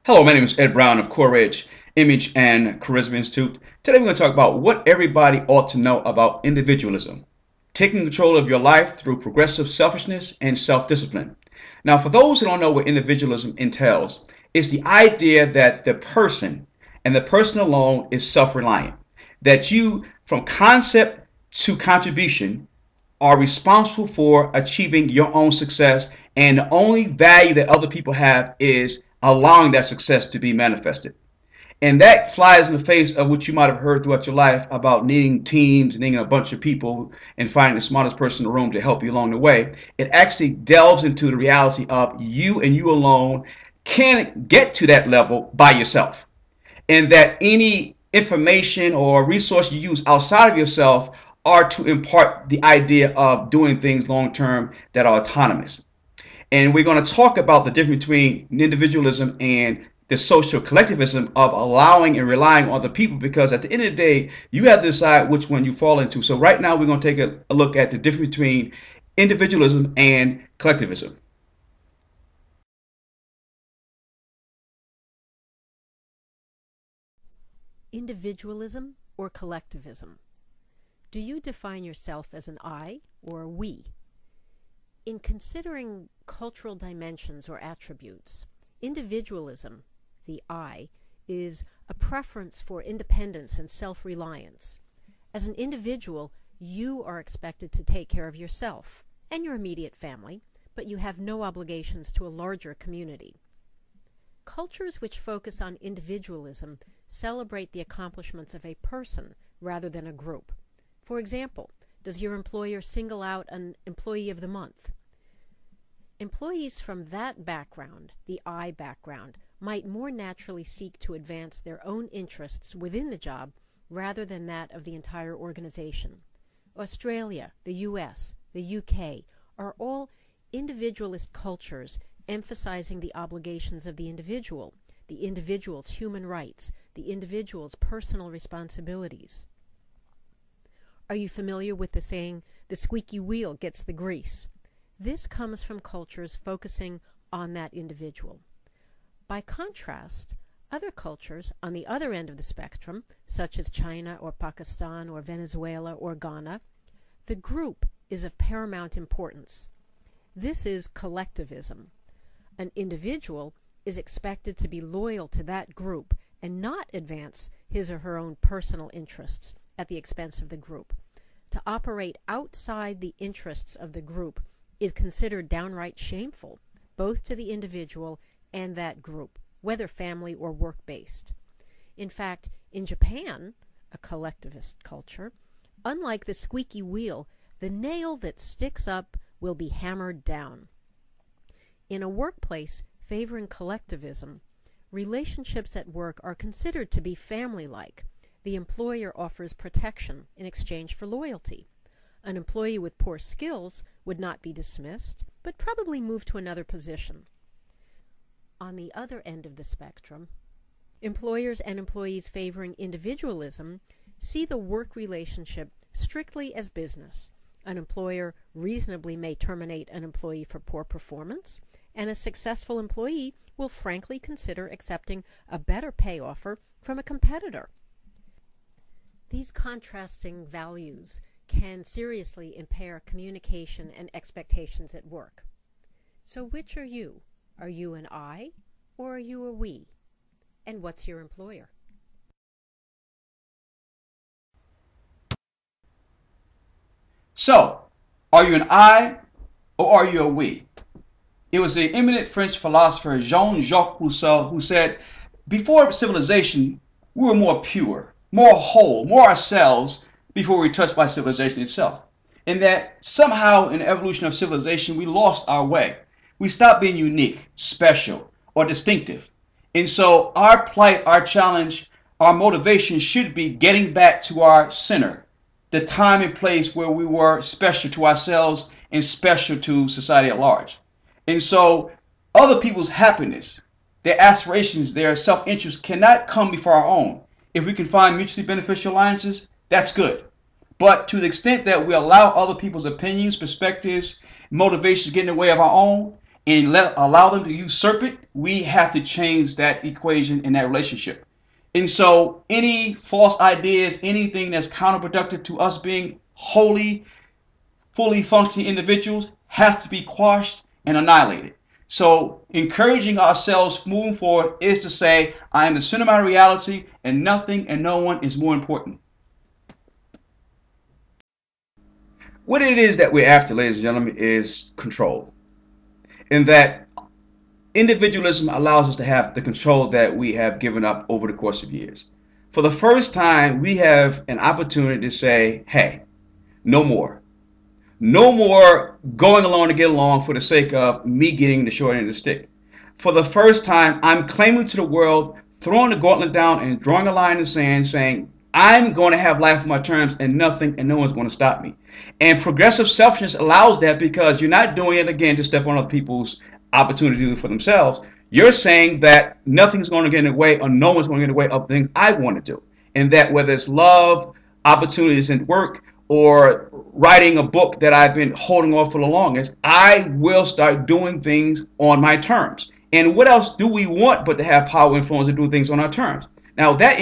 Hello, my name is Ed Brown of Courage, Image and Charisma Institute. Today we're going to talk about what everybody ought to know about individualism, taking control of your life through progressive selfishness and self-discipline. Now, for those who don't know what individualism entails, it's the idea that the person and the person alone is self-reliant, that you, from concept to contribution, are responsible for achieving your own success, and the only value that other people have is allowing that success to be manifested. And that flies in the face of what you might have heard throughout your life about needing teams, needing a bunch of people, and finding the smartest person in the room to help you along the way. It actually delves into the reality of you and you alone can't get to that level by yourself. And that any information or resource you use outside of yourself are to impart the idea of doing things long term that are autonomous. And we're going to talk about the difference between individualism and the social collectivism of allowing and relying on other people, because at the end of the day, you have to decide which one you fall into. So right now, we're going to take a look at the difference between individualism and collectivism. Individualism or collectivism? Do you define yourself as an I or a we? In considering cultural dimensions or attributes, individualism, the I, is a preference for independence and self-reliance. As an individual, you are expected to take care of yourself and your immediate family, but you have no obligations to a larger community. Cultures which focus on individualism celebrate the accomplishments of a person rather than a group. For example, does your employer single out an employee of the month? Employees from that background, the I background, might more naturally seek to advance their own interests within the job rather than that of the entire organization. Australia, the US, the UK are all individualist cultures emphasizing the obligations of the individual's human rights, the individual's personal responsibilities. Are you familiar with the saying, the squeaky wheel gets the grease? This comes from cultures focusing on that individual. By contrast, other cultures on the other end of the spectrum, such as China or Pakistan or Venezuela or Ghana, the group is of paramount importance. This is collectivism. An individual is expected to be loyal to that group and not advance his or her own personal interests at the expense of the group. To operate outside the interests of the group is considered downright shameful, both to the individual and that group, whether family or work-based. In fact, in Japan, a collectivist culture, unlike the squeaky wheel, the nail that sticks up will be hammered down. In a workplace favoring collectivism, relationships at work are considered to be family-like. The employer offers protection in exchange for loyalty. An employee with poor skills would not be dismissed, but probably moved to another position. On the other end of the spectrum, employers and employees favoring individualism see the work relationship strictly as business. An employer reasonably may terminate an employee for poor performance, and a successful employee will frankly consider accepting a better pay offer from a competitor. These contrasting values can seriously impair communication and expectations at work. So which are you? Are you an I or are you a we? And what's your employer? So, are you an I or are you a we? It was the eminent French philosopher JeanJacques Rousseau who said, before civilization, we were more pure, more whole, more ourselves before we were touched by civilization itself. And that somehow in the evolution of civilization, we lost our way. We stopped being unique, special, or distinctive. And so our plight, our challenge, our motivation should be getting back to our center, the time and place where we were special to ourselves and special to society at large. And so other people's happiness, their aspirations, their self-interest cannot come before our own. If we can find mutually beneficial alliances, that's good. But to the extent that we allow other people's opinions, perspectives, motivations to get in the way of our own, and allow them to usurp it, we have to change that equation in that relationship. And so any false ideas, anything that's counterproductive to us being wholly, fully functioning individuals have to be quashed and annihilated. So encouraging ourselves moving forward is to say, I am the center of my reality and nothing and no one is more important. What it is that we're after, ladies and gentlemen, is control. In that individualism allows us to have the control that we have given up over the course of years. For the first time, we have an opportunity to say, hey, no more. No more going along to get along for the sake of me getting the short end of the stick. For the first time, I'm claiming to the world, throwing the gauntlet down and drawing a line in the sand, saying, I'm going to have life on my terms and nothing and no one's going to stop me. And progressive selfishness allows that because you're not doing it again to step on other people's opportunity to do it for themselves. You're saying that nothing's going to get in the way or no one's going to get in the way of things I want to do. And that whether it's love, opportunities in work, or writing a book that I've been holding off for the longest, I will start doing things on my terms. And what else do we want but to have power, influence, and do things on our terms? Now that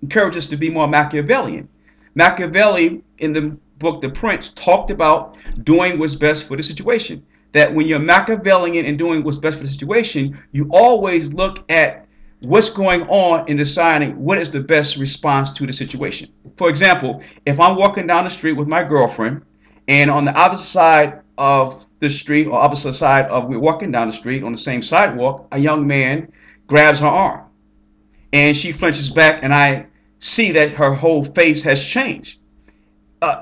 encourages us to be more Machiavellian. Machiavelli, in the book The Prince, talked about doing what's best for the situation. That when you're Machiavellian and doing what's best for the situation, you always look at what's going on in deciding what is the best response to the situation. For example, if I'm walking down the street with my girlfriend and on the opposite side of the street or opposite side of we're walking down the street on the same sidewalk, a young man grabs her arm and she flinches back and I see that her whole face has changed.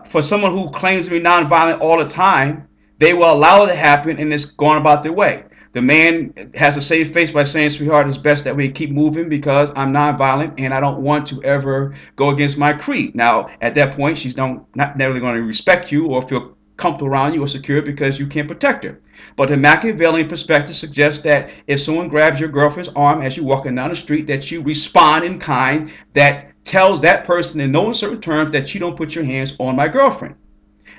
For someone who claims to be nonviolent all the time, they will allow it to happen and it's going about their way. The man has to save face by saying, sweetheart, it's best that we keep moving because I'm nonviolent and I don't want to ever go against my creed. Now, at that point, she's not necessarily going to respect you or feel comfortable around you or secure because you can't protect her. But the Machiavellian perspective suggests that if someone grabs your girlfriend's arm as you're walking down the street, that you respond in kind that tells that person in no uncertain terms that you don't put your hands on my girlfriend.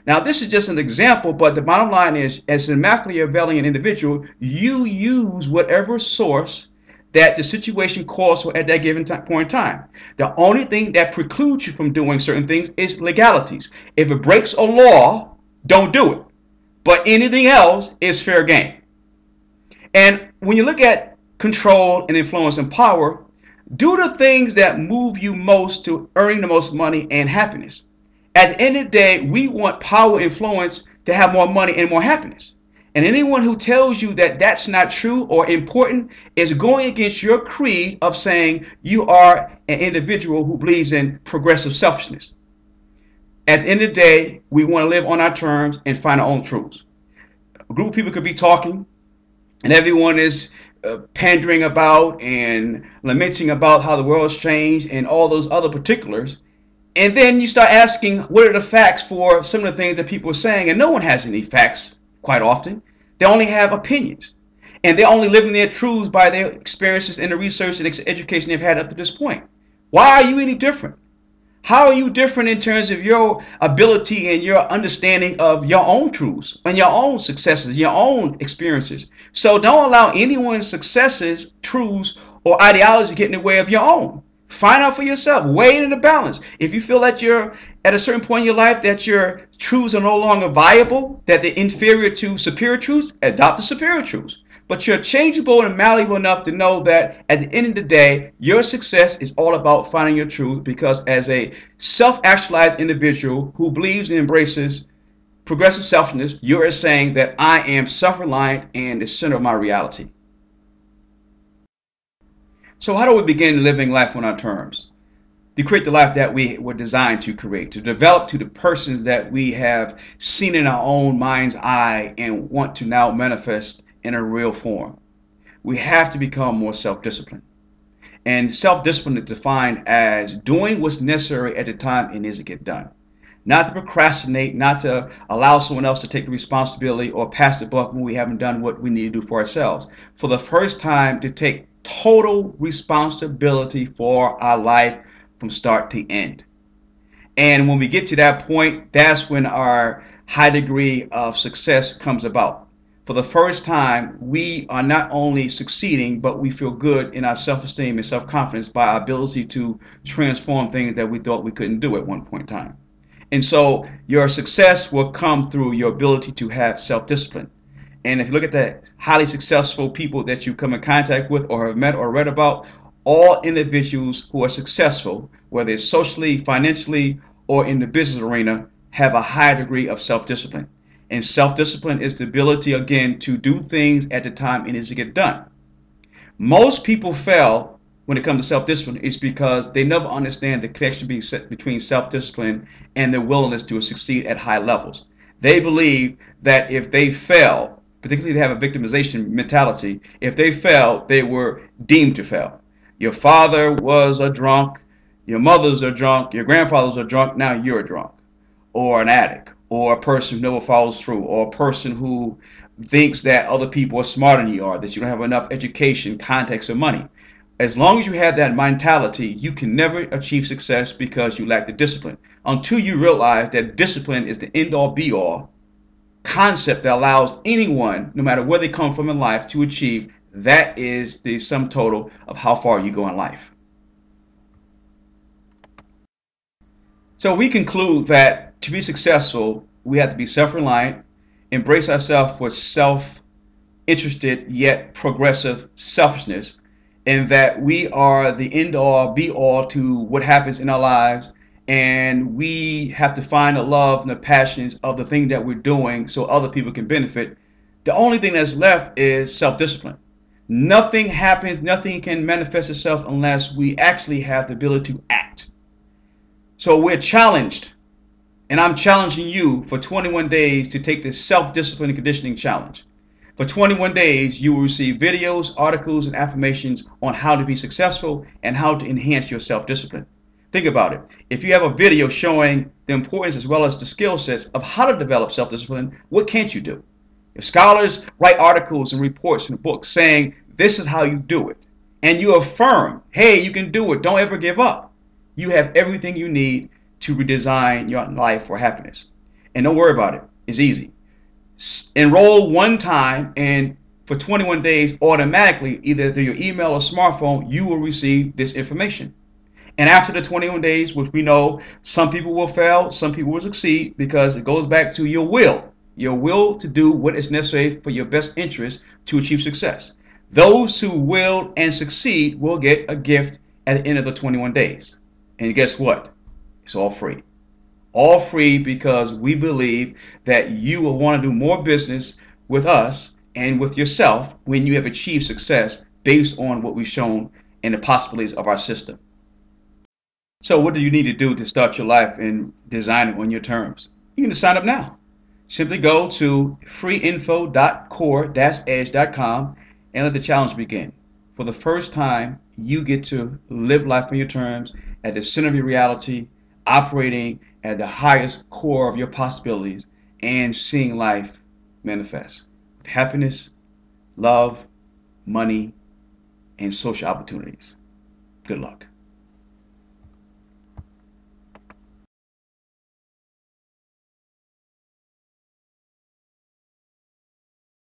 Now, this is just an example, but the bottom line is, as a Machiavellian individual, you use whatever source that the situation calls for at that given point in time. The only thing that precludes you from doing certain things is legalities. If it breaks a law, don't do it. But anything else is fair game. And when you look at control and influence and power, do the things that move you most to earning the most money and happiness. At the end of the day, we want power, influence to have more money and more happiness. And anyone who tells you that that's not true or important is going against your creed of saying you are an individual who believes in progressive selfishness. At the end of the day, we want to live on our terms and find our own truths. A group of people could be talking and everyone is pandering about and lamenting about how the world's changed and all those other particulars. And then you start asking, what are the facts for some of the things that people are saying? And no one has any facts quite often. They only have opinions. And they're only living their truths by their experiences and the research and education they've had up to this point. Why are you any different? How are you different in terms of your ability and your understanding of your own truths and your own successes, your own experiences? So don't allow anyone's successes, truths, or ideology get in the way of your own. Find out for yourself. Weigh it in the balance. If you feel that you're at a certain point in your life that your truths are no longer viable, that they're inferior to superior truths, adopt the superior truths. But you're changeable and malleable enough to know that at the end of the day, your success is all about finding your truth, because as a self-actualized individual who believes and embraces progressive selfishness, you're saying that I am self-reliant and the center of my reality. So how do we begin living life on our terms? To create the life that we were designed to create, to develop to the persons that we have seen in our own mind's eye and want to now manifest in a real form. We have to become more self-disciplined. And self-discipline is defined as doing what's necessary at the time it needs to get done. Not to procrastinate, not to allow someone else to take the responsibility or pass the buck when we haven't done what we need to do for ourselves. For the first time, to take total responsibility for our life from start to end. And when we get to that point, that's when our high degree of success comes about. For the first time, we are not only succeeding, but we feel good in our self-esteem and self-confidence by our ability to transform things that we thought we couldn't do at one point in time. And so your success will come through your ability to have self-discipline. And if you look at the highly successful people that you come in contact with or have met or read about, all individuals who are successful, whether it's socially, financially, or in the business arena, have a high degree of self-discipline. And self-discipline is the ability, again, to do things at the time it needs to get done. Most people fail when it comes to self-discipline is because they never understand the connection between self-discipline and their willingness to succeed at high levels. They believe that if they fail, particularly they have a victimization mentality, if they fail, they were deemed to fail. Your father was a drunk, your mother's a drunk, your grandfather's a drunk, now you're a drunk, or an addict, or a person who never follows through, or a person who thinks that other people are smarter than you are, that you don't have enough education, context, or money. As long as you have that mentality, you can never achieve success because you lack the discipline. Until you realize that discipline is the end-all be-all concept that allows anyone, no matter where they come from in life, to achieve, that is the sum total of how far you go in life. So we conclude that to be successful, we have to be self-reliant, embrace ourselves with self-interested yet progressive selfishness, and that we are the end-all, be-all to what happens in our lives, and we have to find the love and the passions of the thing that we're doing so other people can benefit. The only thing that's left is self-discipline. Nothing happens, nothing can manifest itself unless we actually have the ability to act. So we're challenged, and I'm challenging you for 21 days to take this self-discipline and conditioning challenge. For 21 days, you will receive videos, articles, and affirmations on how to be successful and how to enhance your self-discipline. Think about it. If you have a video showing the importance as well as the skill sets of how to develop self-discipline, what can't you do? If scholars write articles and reports and books saying this is how you do it, and you affirm, hey, you can do it, don't ever give up, you have everything you need to redesign your life for happiness. And don't worry about it. It's easy. Enroll one time, and for 21 days, automatically, either through your email or smartphone, you will receive this information. And after the 21 days, which we know some people will fail, some people will succeed, because it goes back to your will to do what is necessary for your best interest to achieve success. Those who will and succeed will get a gift at the end of the 21 days. And guess what? It's all free. All free because we believe that you will want to do more business with us and with yourself when you have achieved success based on what we've shown and the possibilities of our system. So what do you need to do to start your life and design it on your terms? You can sign up now. Simply go to freeinfo.core-edge.com and let the challenge begin. For the first time, you get to live life on your terms at the center of your reality, operating at the highest core of your possibilities, and seeing life manifest with happiness, love, money, and social opportunities. Good luck.